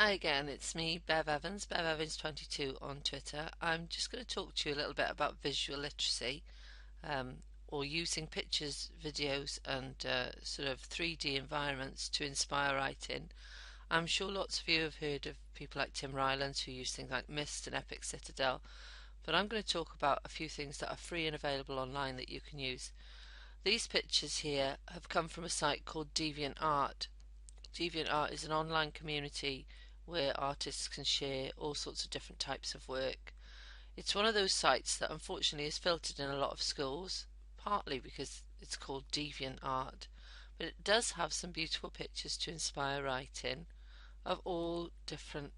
Hi again, it's me, Bev Evans, Bev Evans 22 on Twitter. I'm just going to talk to you a little bit about visual literacy, um, or using pictures, videos, and sort of 3D environments to inspire writing. I'm sure lots of you have heard of people like Tim Rylands who use things like Mist and Epic Citadel, but I'm going to talk about a few things that are free and available online that you can use. These pictures here have come from a site called DeviantArt. DeviantArt is an online community where artists can share all sorts of different types of work. It's one of those sites that unfortunately is filtered in a lot of schools, partly because it's called DeviantArt, but it does have some beautiful pictures to inspire writing of all different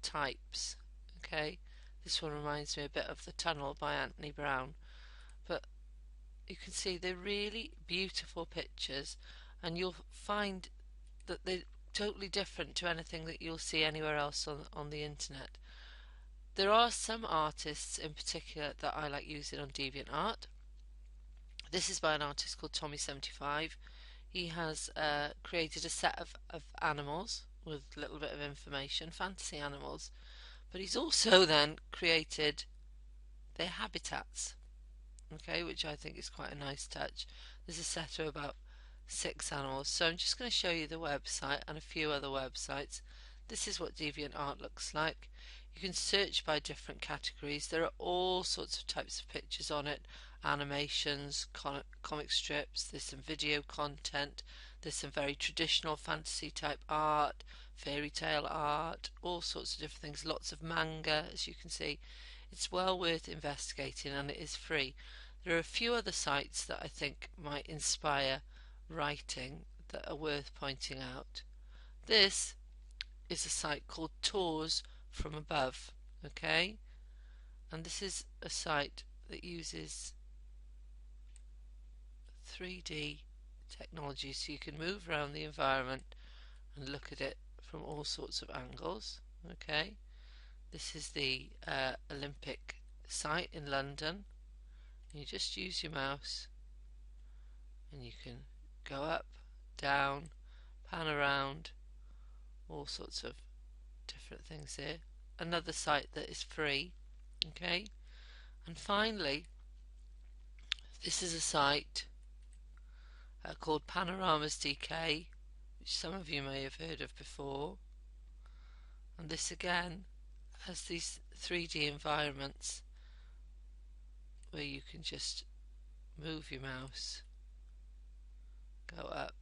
types. Okay, this one reminds me a bit of The Tunnel by Anthony Brown, but you can see they're really beautiful pictures, and you'll find that they're totally different to anything that you'll see anywhere else on the internet. There are some artists in particular that I like using on DeviantArt. This is by an artist called Tommy75. He has created a set of animals with a little bit of information, fantasy animals, but he's also then created their habitats, okay, which I think is quite a nice touch. There's a set of about 6 animals. So I'm just going to show you the website and a few other websites. This is what DeviantArt looks like. You can search by different categories. There are all sorts of types of pictures on it. Animations, comic strips, there's some video content, there's some very traditional fantasy type art, fairy tale art, all sorts of different things, lots of manga as you can see. It's well worth investigating and it is free. There are a few other sites that I think might inspire writing that are worth pointing out. This is a site called Tours from Above, okay? And this is a site that uses 3D technology so you can move around the environment and look at it from all sorts of angles, okay? This is the Olympic site in London. You just use your mouse and you can go up, down, pan around, all sorts of different things here. Another site that is free, okay? And finally, this is a site called Panoramas DK, which some of you may have heard of before. And this again has these 3D environments where you can just move your mouse, go up,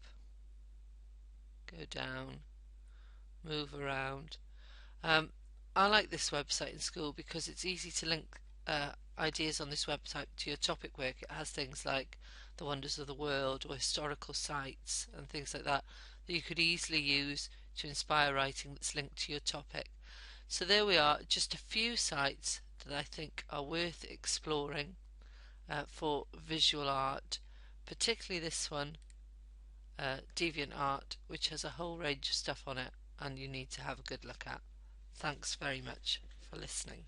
go down, move around. I like this website in school because it's easy to link ideas on this website to your topic work. It has things like the wonders of the world or historical sites and things like that that you could easily use to inspire writing that's linked to your topic. So there we are, just a few sites that I think are worth exploring for visual art, particularly this one, DeviantArt, which has a whole range of stuff on it and you need to have a good look at. Thanks very much for listening.